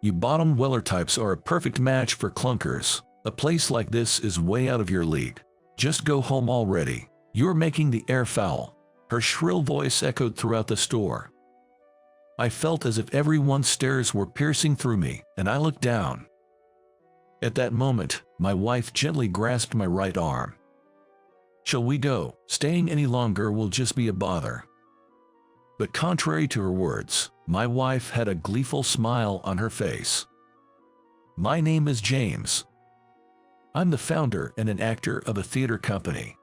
You bottom dweller types are a perfect match for clunkers. A place like this is way out of your league. Just go home already. You're making the air foul." Her shrill voice echoed throughout the store. I felt as if everyone's stares were piercing through me, and I looked down. At that moment, my wife gently grasped my right arm. "Shall we go? Staying any longer will just be a bother." But contrary to her words, my wife had a gleeful smile on her face. "My name is James. I'm the founder and an actor of a theater company.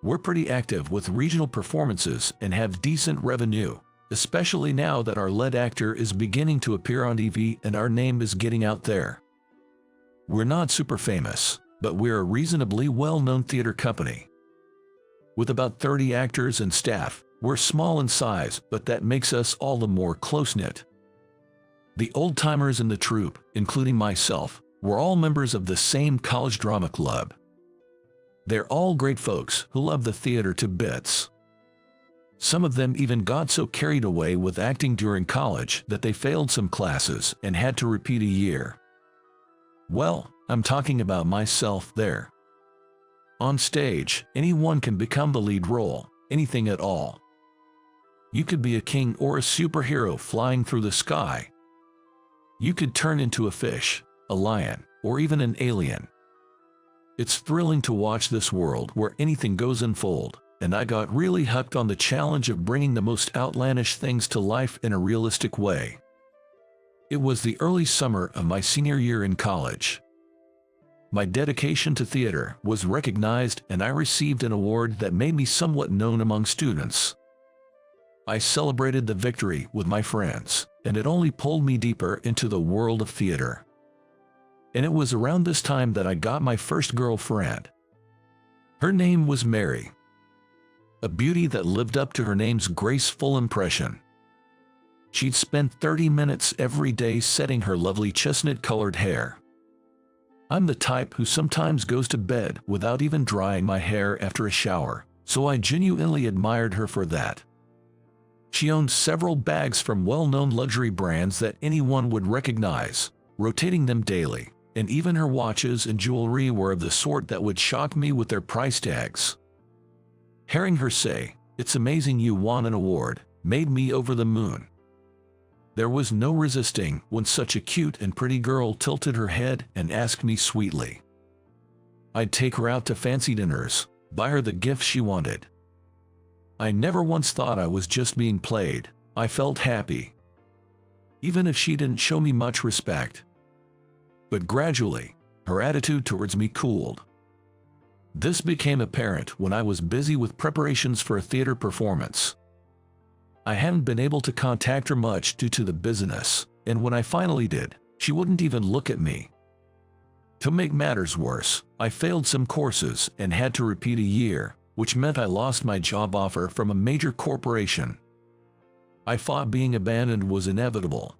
We're pretty active with regional performances and have decent revenue, especially now that our lead actor is beginning to appear on TV and our name is getting out there. We're not super famous, but we're a reasonably well-known theater company. With about 30 actors and staff, we're small in size, but that makes us all the more close-knit. The old-timers in the troupe, including myself, we're all members of the same college drama club. They're all great folks who love the theater to bits. Some of them even got so carried away with acting during college that they failed some classes and had to repeat a year. Well, I'm talking about myself there. On stage, anyone can become the lead role, anything at all. You could be a king or a superhero flying through the sky. You could turn into a fish, a lion, or even an alien. It's thrilling to watch this world where anything goes unfold, and I got really hooked on the challenge of bringing the most outlandish things to life in a realistic way. It was the early summer of my senior year in college. My dedication to theater was recognized and I received an award that made me somewhat known among students. I celebrated the victory with my friends, and it only pulled me deeper into the world of theater. And it was around this time that I got my first girlfriend. Her name was Mary. A beauty that lived up to her name's graceful impression. She'd spend 30 minutes every day setting her lovely chestnut-colored hair. I'm the type who sometimes goes to bed without even drying my hair after a shower, so I genuinely admired her for that. She owned several bags from well-known luxury brands that anyone would recognize, rotating them daily, and even her watches and jewelry were of the sort that would shock me with their price tags. Hearing her say, "It's amazing you won an award," made me over the moon. There was no resisting when such a cute and pretty girl tilted her head and asked me sweetly. I'd take her out to fancy dinners, buy her the gifts she wanted. I never once thought I was just being played. I felt happy, even if she didn't show me much respect. But gradually, her attitude towards me cooled. This became apparent when I was busy with preparations for a theater performance. I hadn't been able to contact her much due to the busyness, and when I finally did, she wouldn't even look at me. To make matters worse, I failed some courses and had to repeat a year, which meant I lost my job offer from a major corporation. I thought being abandoned was inevitable.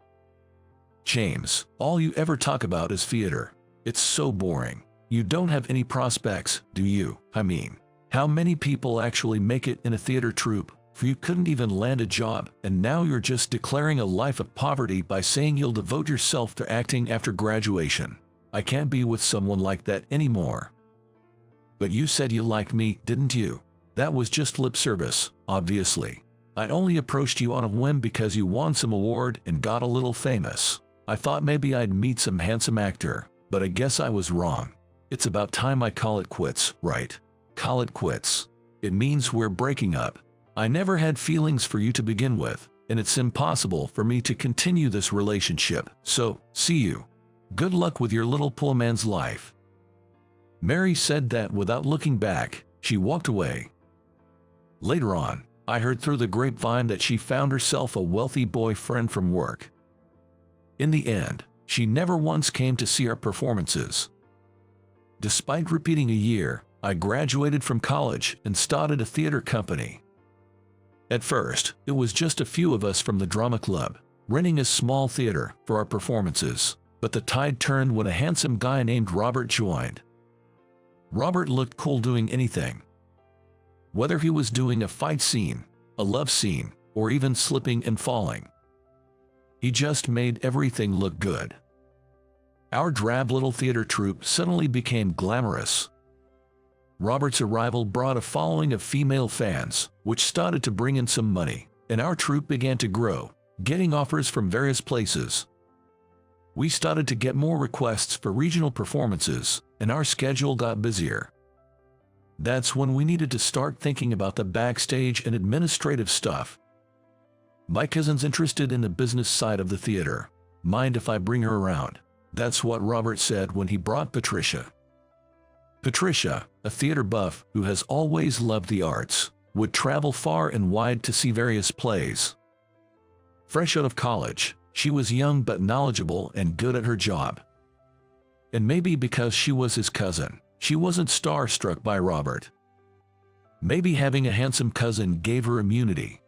"James, all you ever talk about is theater. It's so boring. You don't have any prospects, do you? I mean, how many people actually make it in a theater troupe? For you couldn't even land a job, and now you're just declaring a life of poverty by saying you'll devote yourself to acting after graduation. I can't be with someone like that anymore." "But you said you liked me, didn't you?" "That was just lip service, obviously. I only approached you on a whim because you won some award and got a little famous. I thought maybe I'd meet some handsome actor, but I guess I was wrong. It's about time I call it quits, right? Call it quits. It means we're breaking up. I never had feelings for you to begin with, and it's impossible for me to continue this relationship, so, see you. Good luck with your little poor man's life." Mary said that without looking back. She walked away. Later on, I heard through the grapevine that she found herself a wealthy boyfriend from work. In the end, she never once came to see our performances. Despite repeating a year, I graduated from college and started a theater company. At first, it was just a few of us from the drama club, renting a small theater for our performances, but the tide turned when a handsome guy named Robert joined. Robert looked cool doing anything. Whether he was doing a fight scene, a love scene, or even slipping and falling. He just made everything look good. Our drab little theater troupe suddenly became glamorous. Robert's arrival brought a following of female fans, which started to bring in some money, and our troupe began to grow, getting offers from various places. We started to get more requests for regional performances, and our schedule got busier. That's when we needed to start thinking about the backstage and administrative stuff. My cousin's interested in the business side of the theater. Mind if I bring her around? That's what Robert said when he brought Patricia. Patricia, a theater buff who has always loved the arts, would travel far and wide to see various plays. Fresh out of college, she was young but knowledgeable and good at her job. And maybe because she was his cousin, she wasn't starstruck by Robert. Maybe having a handsome cousin gave her immunity.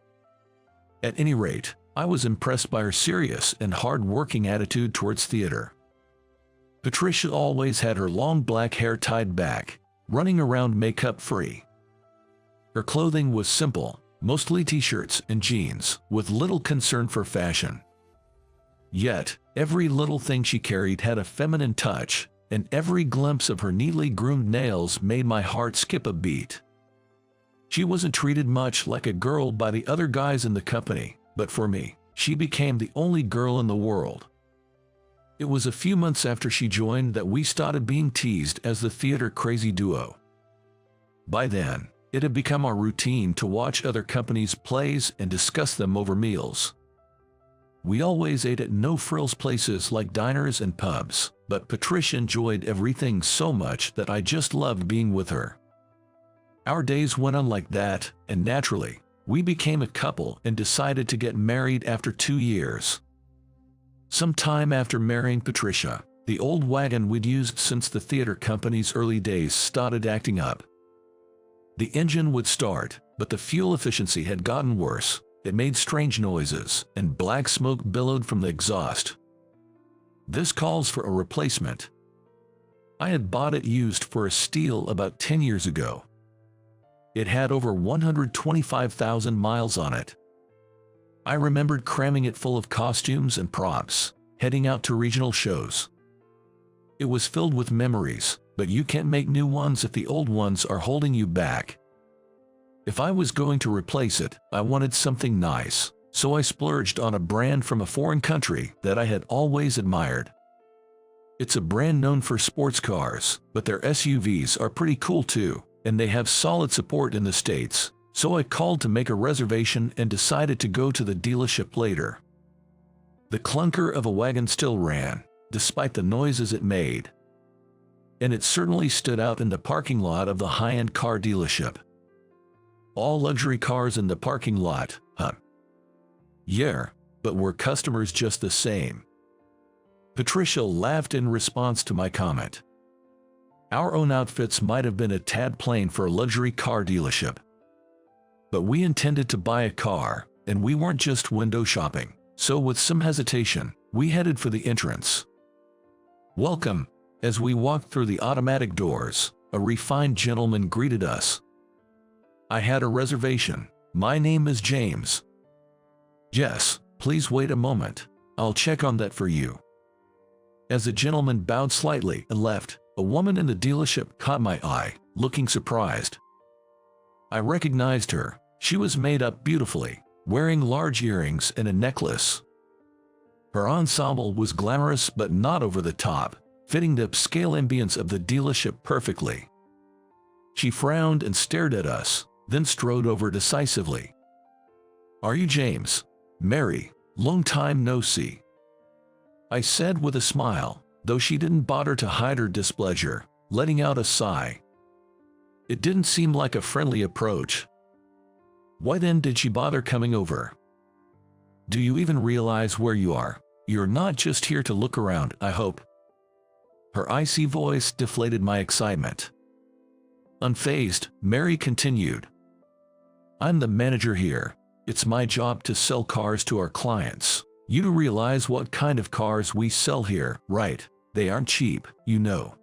At any rate, I was impressed by her serious and hard-working attitude towards theater. Patricia always had her long black hair tied back, running around makeup-free. Her clothing was simple, mostly t-shirts and jeans, with little concern for fashion. Yet, every little thing she carried had a feminine touch, and every glimpse of her neatly groomed nails made my heart skip a beat. She wasn't treated much like a girl by the other guys in the company, but for me, she became the only girl in the world. It was a few months after she joined that we started being teased as the theater crazy duo. By then, it had become our routine to watch other companies' plays and discuss them over meals. We always ate at no-frills places like diners and pubs, but Patricia enjoyed everything so much that I just loved being with her. Our days went on like that, and naturally, we became a couple and decided to get married after 2 years. Some time after marrying Patricia, the old wagon we'd used since the theater company's early days started acting up. The engine would start, but the fuel efficiency had gotten worse. It made strange noises, and black smoke billowed from the exhaust. This calls for a replacement. I had bought it used for a steal about 10 years ago. It had over 125,000 miles on it. I remembered cramming it full of costumes and props, heading out to regional shows. It was filled with memories, but you can't make new ones if the old ones are holding you back. If I was going to replace it, I wanted something nice, so I splurged on a brand from a foreign country that I had always admired. It's a brand known for sports cars, but their SUVs are pretty cool too, and they have solid support in the States. So I called to make a reservation and decided to go to the dealership later. The clunker of a wagon still ran, despite the noises it made. And it certainly stood out in the parking lot of the high-end car dealership. All luxury cars in the parking lot, huh? Yeah, but were customers just the same? Patricia laughed in response to my comment. Our own outfits might have been a tad plain for a luxury car dealership. But we intended to buy a car, and we weren't just window shopping, so with some hesitation, we headed for the entrance. Welcome. As we walked through the automatic doors, a refined gentleman greeted us. I had a reservation. My name is James. Yes, please wait a moment. I'll check on that for you. As the gentleman bowed slightly and left, a woman in the dealership caught my eye, looking surprised. I recognized her. She was made up beautifully, wearing large earrings and a necklace. Her ensemble was glamorous but not over the top, fitting the upscale ambience of the dealership perfectly. She frowned and stared at us, then strode over decisively. Are you James? Mary, long time no see. I said with a smile, though she didn't bother to hide her displeasure, letting out a sigh. It didn't seem like a friendly approach. Why then did she bother coming over? Do you even realize where you are? You're not just here to look around, I hope. Her icy voice deflated my excitement. Unfazed, Mary continued. I'm the manager here. It's my job to sell cars to our clients. You do realize what kind of cars we sell here, right? They aren't cheap, you know.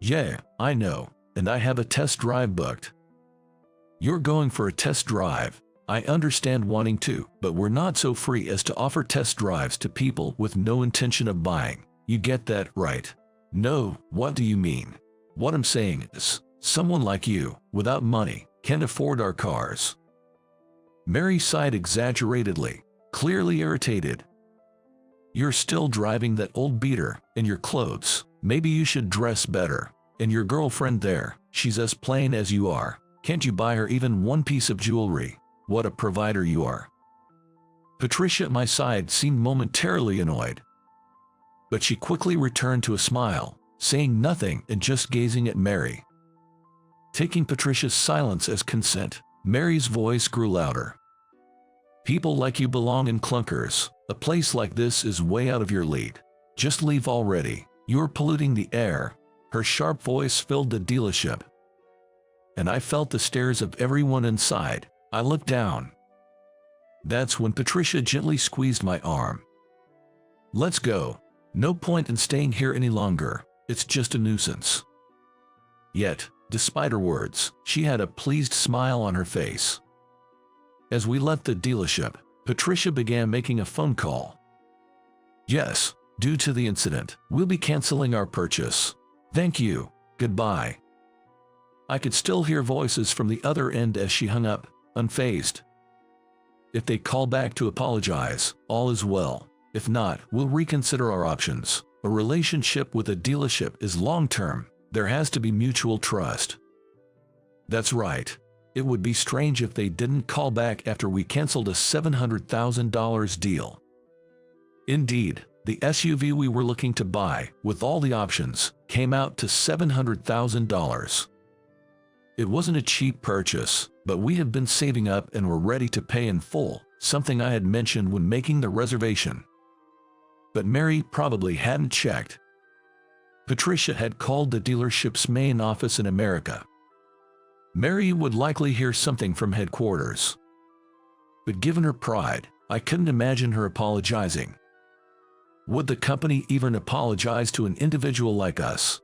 Yeah, I know. And I have a test drive booked. You're going for a test drive? I understand wanting to, but we're not so free as to offer test drives to people with no intention of buying. You get that, right? No, what do you mean? What I'm saying is, someone like you, without money, can't afford our cars. Mary sighed exaggeratedly, clearly irritated. You're still driving that old beater, and your clothes. Maybe you should dress better. And your girlfriend there, she's as plain as you are. Can't you buy her even one piece of jewelry? What a provider you are. Patricia at my side seemed momentarily annoyed. But she quickly returned to a smile, saying nothing and just gazing at Mary. Taking Patricia's silence as consent, Mary's voice grew louder. People like you belong in clunkers. A place like this is way out of your league. Just leave already. You're polluting the air. Her sharp voice filled the dealership. And I felt the stares of everyone inside. I looked down. That's when Patricia gently squeezed my arm. Let's go. No point in staying here any longer. It's just a nuisance. Yet, despite her words, she had a pleased smile on her face. As we left the dealership, Patricia began making a phone call. Yes, due to the incident, we'll be canceling our purchase. Thank you. Goodbye. I could still hear voices from the other end as she hung up, unfazed. If they call back to apologize, all is well. If not, we'll reconsider our options. A relationship with a dealership is long-term. There has to be mutual trust. That's right. It would be strange if they didn't call back after we canceled a $700,000 deal. Indeed, the SUV we were looking to buy, with all the options, came out to $700,000. It wasn't a cheap purchase, but we had been saving up and were ready to pay in full, something I had mentioned when making the reservation. But Mary probably hadn't checked. Patricia had called the dealership's main office in America. Mary would likely hear something from headquarters. But given her pride, I couldn't imagine her apologizing. Would the company even apologize to an individual like us?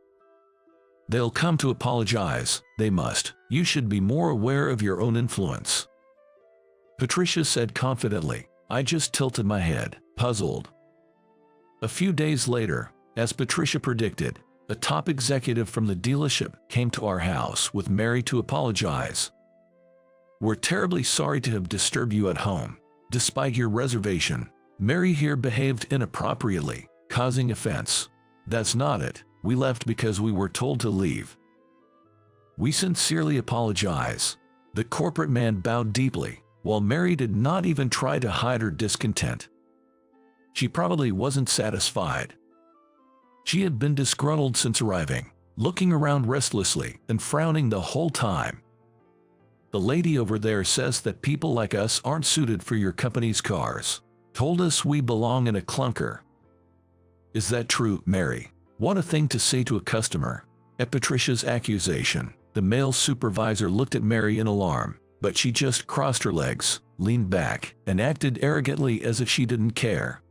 They'll come to apologize, they must. You should be more aware of your own influence. Patricia said confidently. I just tilted my head, puzzled. A few days later, as Patricia predicted, a top executive from the dealership came to our house with Mary to apologize. We're terribly sorry to have disturbed you at home. Despite your reservation, Mary here behaved inappropriately, causing offense. That's not it. We left because we were told to leave. We sincerely apologize. The corporate man bowed deeply, while Mary did not even try to hide her discontent. She probably wasn't satisfied. She had been disgruntled since arriving, looking around restlessly and frowning the whole time. The lady over there says that people like us aren't suited for your company's cars. Told us we belong in a clunker. Is that true, Mary? What a thing to say to a customer. At Patricia's accusation, the male supervisor looked at Mary in alarm, but she just crossed her legs, leaned back, and acted arrogantly as if she didn't care.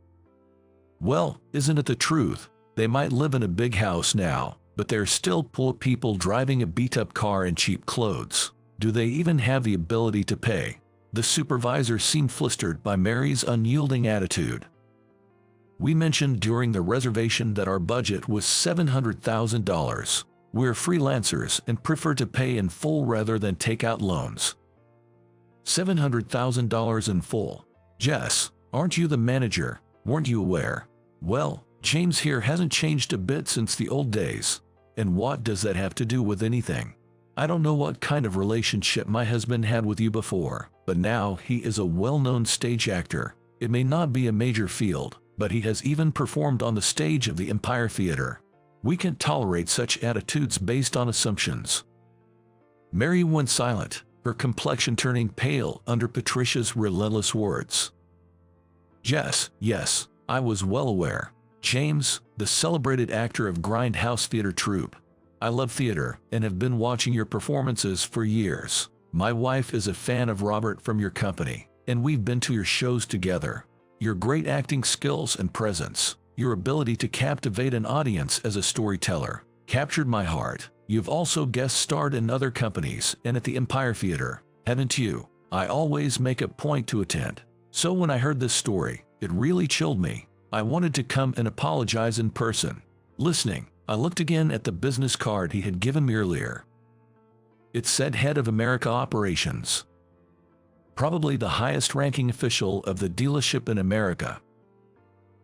Well, isn't it the truth? They might live in a big house now, but they're still poor people driving a beat-up car and cheap clothes. Do they even have the ability to pay? The supervisor seemed flustered by Mary's unyielding attitude. We mentioned during the reservation that our budget was $700,000. We're freelancers and prefer to pay in full rather than take out loans. $700,000 in full. Jess, aren't you the manager? Weren't you aware? Well, James here hasn't changed a bit since the old days. And what does that have to do with anything? I don't know what kind of relationship my husband had with you before, but now he is a well-known stage actor. It may not be a major field, but he has even performed on the stage of the Empire Theater. We can't tolerate such attitudes based on assumptions. Mary went silent, her complexion turning pale under Patricia's relentless words. Jess, yes, I was well aware. James, the celebrated actor of Grindhouse Theater Troupe. I love theater and have been watching your performances for years. My wife is a fan of Robert from your company, and we've been to your shows together. Your great acting skills and presence, your ability to captivate an audience as a storyteller, captured my heart. You've also guest starred in other companies and at the Empire Theater, haven't you? I always make a point to attend. So when I heard this story, it really chilled me. I wanted to come and apologize in person. Listening, I looked again at the business card he had given me earlier. It said Head of America Operations. Probably the highest ranking official of the dealership in America.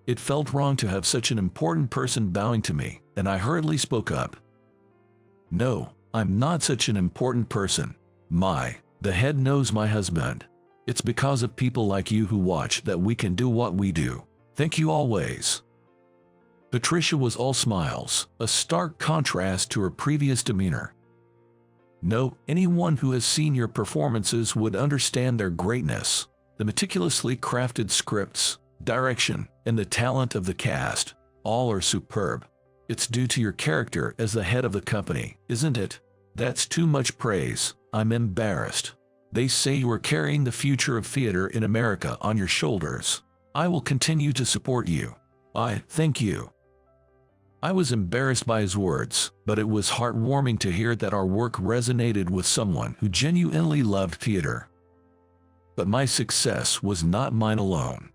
It felt wrong to have such an important person bowing to me, and I hurriedly spoke up. No, I'm not such an important person. The head knows my husband. It's because of people like you who watch that we can do what we do. Thank you always. Patricia was all smiles, a stark contrast to her previous demeanor. No, anyone who has seen your performances would understand their greatness. The meticulously crafted scripts, direction, and the talent of the cast, all are superb. It's due to your character as the head of the company, isn't it? That's too much praise. I'm embarrassed. They say you are carrying the future of theater in America on your shoulders. I will continue to support you. Thank you. I was embarrassed by his words, but it was heartwarming to hear that our work resonated with someone who genuinely loved theater. But my success was not mine alone.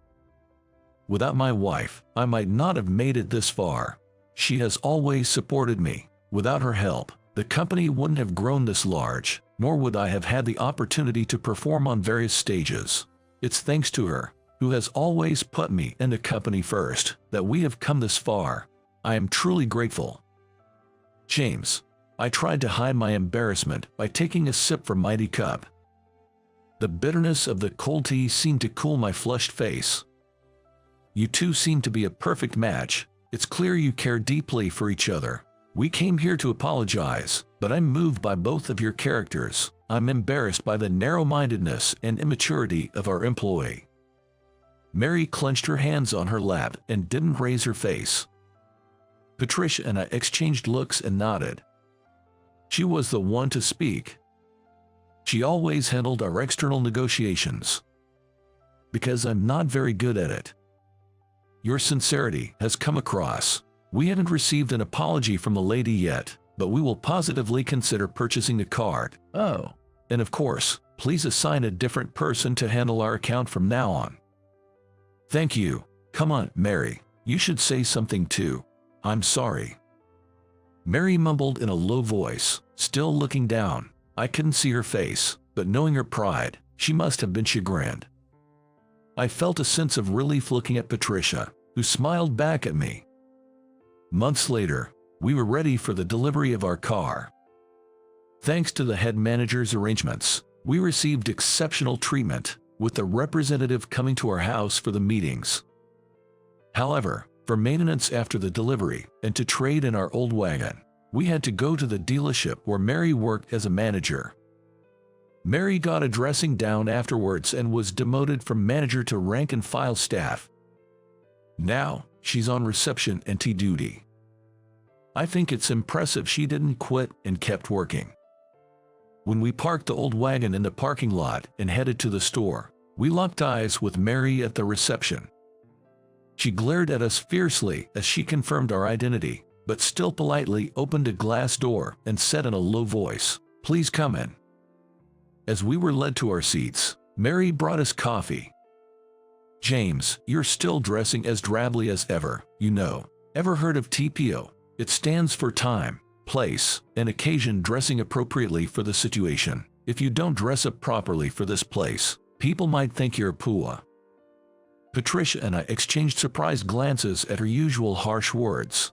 Without my wife, I might not have made it this far. She has always supported me. Without her help, the company wouldn't have grown this large, nor would I have had the opportunity to perform on various stages. It's thanks to her, who has always put me and the company first, that we have come this far. I am truly grateful. James. I tried to hide my embarrassment by taking a sip from my cup. The bitterness of the cold tea seemed to cool my flushed face. You two seem to be a perfect match. It's clear you care deeply for each other. We came here to apologize, but I'm moved by both of your characters. I'm embarrassed by the narrow-mindedness and immaturity of our employee. Mary clenched her hands on her lap and didn't raise her face. Patricia and I exchanged looks and nodded. She was the one to speak. She always handled our external negotiations. Because I'm not very good at it. Your sincerity has come across. We haven't received an apology from the lady yet, but we will positively consider purchasing the card. Oh. And of course, please assign a different person to handle our account from now on. Thank you. Come on, Mary. You should say something too. I'm sorry. Mary mumbled in a low voice, still looking down. I couldn't see her face, but knowing her pride, she must have been chagrined. I felt a sense of relief looking at Patricia, who smiled back at me. Months later, we were ready for the delivery of our car. Thanks to the head manager's arrangements, we received exceptional treatment, with the representative coming to our house for the meetings. However, for maintenance after the delivery and to trade in our old wagon, we had to go to the dealership where Mary worked as a manager. Mary got a dressing down afterwards and was demoted from manager to rank-and-file staff. Now, she's on reception and tea duty. I think it's impressive she didn't quit and kept working. When we parked the old wagon in the parking lot and headed to the store, we locked eyes with Mary at the reception. She glared at us fiercely as she confirmed our identity, but still politely opened a glass door and said in a low voice, "Please come in." As we were led to our seats, Mary brought us coffee. "James, you're still dressing as drably as ever, you know. Ever heard of TPO? It stands for time, place, and occasion, dressing appropriately for the situation. If you don't dress up properly for this place, people might think you're a pua." Patricia and I exchanged surprised glances at her usual harsh words.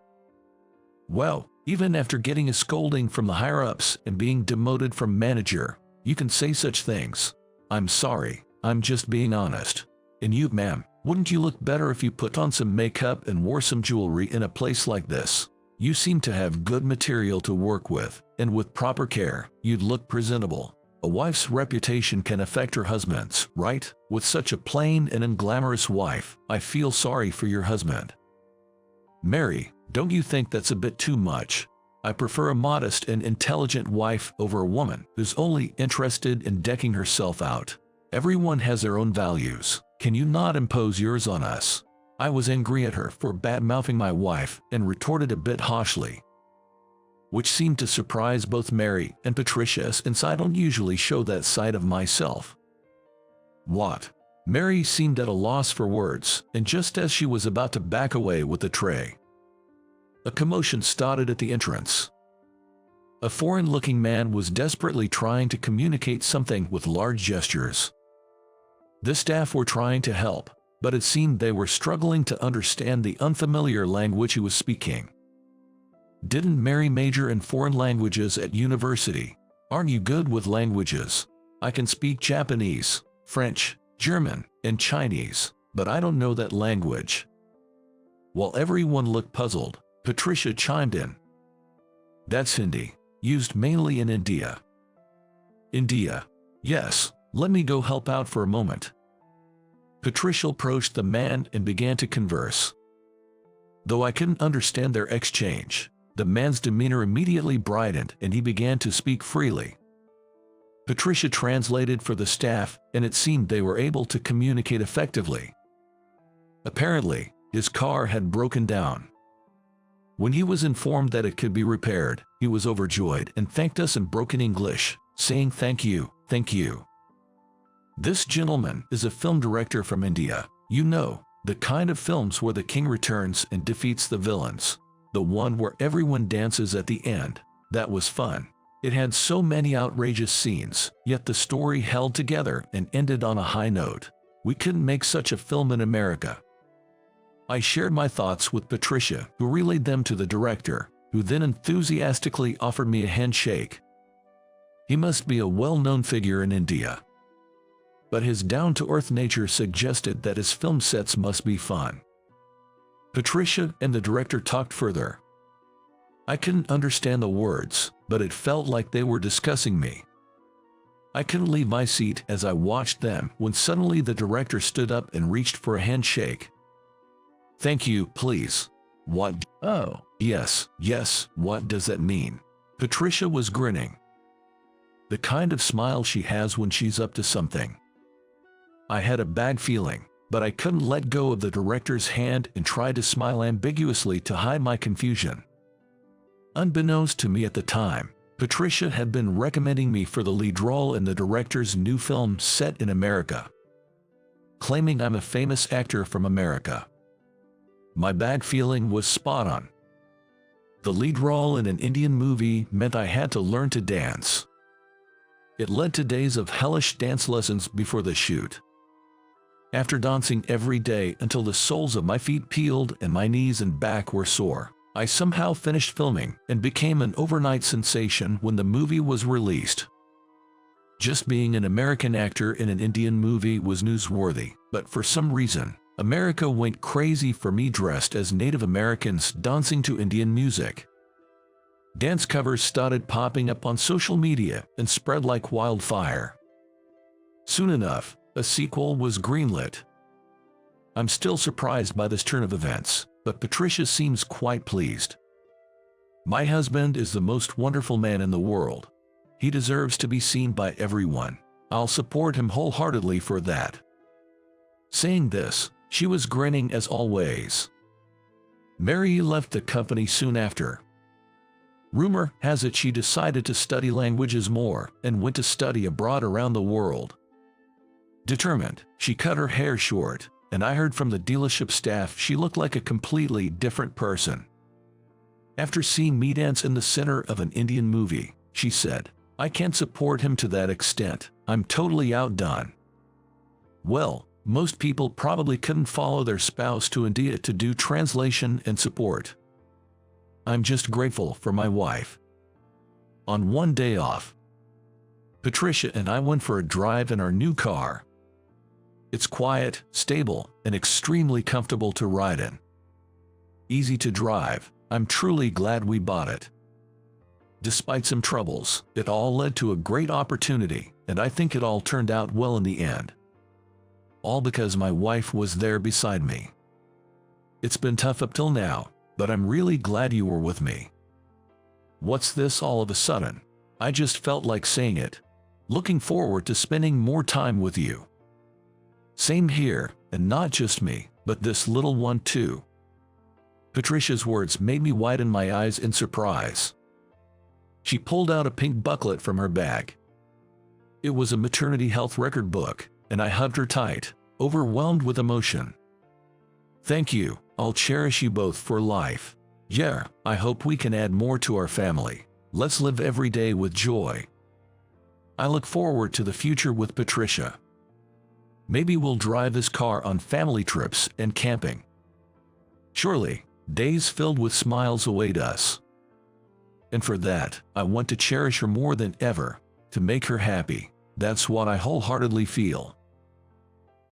Well, even after getting a scolding from the higher-ups and being demoted from manager, you can say such things. I'm sorry, I'm just being honest. And you, ma'am, wouldn't you look better if you put on some makeup and wore some jewelry in a place like this? You seem to have good material to work with, and with proper care, you'd look presentable. A wife's reputation can affect her husband's, right? With such a plain and unglamorous wife, I feel sorry for your husband. Mary, don't you think that's a bit too much? I prefer a modest and intelligent wife over a woman who's only interested in decking herself out. Everyone has their own values. Can you not impose yours on us? I was angry at her for bad-mouthing my wife and retorted a bit harshly, which seemed to surprise both Mary and Patricia, since I don't usually show that side of myself. What? Mary seemed at a loss for words, and just as she was about to back away with the tray, a commotion started at the entrance. A foreign-looking man was desperately trying to communicate something with large gestures. The staff were trying to help, but it seemed they were struggling to understand the unfamiliar language he was speaking. Didn't Mary major in foreign languages at university? Aren't you good with languages? I can speak Japanese, French, German, and Chinese, but I don't know that language. While everyone looked puzzled, Patricia chimed in. That's Hindi, used mainly in India. India? Yes, let me go help out for a moment. Patricia approached the man and began to converse. Though I couldn't understand their exchange, the man's demeanor immediately brightened and he began to speak freely. Patricia translated for the staff, and it seemed they were able to communicate effectively. Apparently, his car had broken down. When he was informed that it could be repaired, he was overjoyed and thanked us in broken English, saying thank you, thank you. This gentleman is a film director from India. You know, the kind of films where the king returns and defeats the villains. The one where everyone dances at the end. That was fun. It had so many outrageous scenes, yet the story held together and ended on a high note. We couldn't make such a film in America. I shared my thoughts with Patricia, who relayed them to the director, who then enthusiastically offered me a handshake. He must be a well-known figure in India. But his down-to-earth nature suggested that his film sets must be fun. Patricia and the director talked further. I couldn't understand the words, but it felt like they were discussing me. I couldn't leave my seat as I watched them when suddenly the director stood up and reached for a handshake. Thank you, please. What? Oh, yes, what does that mean? Patricia was grinning. The kind of smile she has when she's up to something. I had a bad feeling, but I couldn't let go of the director's hand and tried to smile ambiguously to hide my confusion. Unbeknownst to me at the time, Patricia had been recommending me for the lead role in the director's new film set in America, claiming I'm a famous actor from America. My bad feeling was spot on. The lead role in an Indian movie meant I had to learn to dance. It led to days of hellish dance lessons before the shoot. After dancing every day until the soles of my feet peeled and my knees and back were sore, I somehow finished filming and became an overnight sensation when the movie was released. Just being an American actor in an Indian movie was newsworthy, but for some reason, America went crazy for me dressed as Native Americans dancing to Indian music. Dance covers started popping up on social media and spread like wildfire. Soon enough, a sequel was greenlit. I'm still surprised by this turn of events, but Patricia seems quite pleased. My husband is the most wonderful man in the world. He deserves to be seen by everyone. I'll support him wholeheartedly for that. Saying this, she was grinning as always. Mary left the company soon after. Rumor has it she decided to study languages more and went to study abroad around the world. Determined, she cut her hair short, and I heard from the dealership staff she looked like a completely different person. After seeing me dance in the center of an Indian movie, she said, I can't support him to that extent. I'm totally outdone. Well, most people probably couldn't follow their spouse to India to do translation and support. I'm just grateful for my wife. On one day off, Patricia and I went for a drive in our new car. It's quiet, stable, and extremely comfortable to ride in. Easy to drive. I'm truly glad we bought it. Despite some troubles, it all led to a great opportunity, and I think it all turned out well in the end. All because my wife was there beside me. It's been tough up till now, but I'm really glad you were with me. What's this all of a sudden? I just felt like saying it. Looking forward to spending more time with you. Same here, and not just me, but this little one too. Patricia's words made me widen my eyes in surprise. She pulled out a pink booklet from her bag. It was a maternity health record book, and I hugged her tight, overwhelmed with emotion. Thank you, I'll cherish you both for life. Yeah, I hope we can add more to our family. Let's live every day with joy. I look forward to the future with Patricia. Maybe we'll drive this car on family trips and camping. Surely, days filled with smiles await us. And for that, I want to cherish her more than ever, to make her happy. That's what I wholeheartedly feel.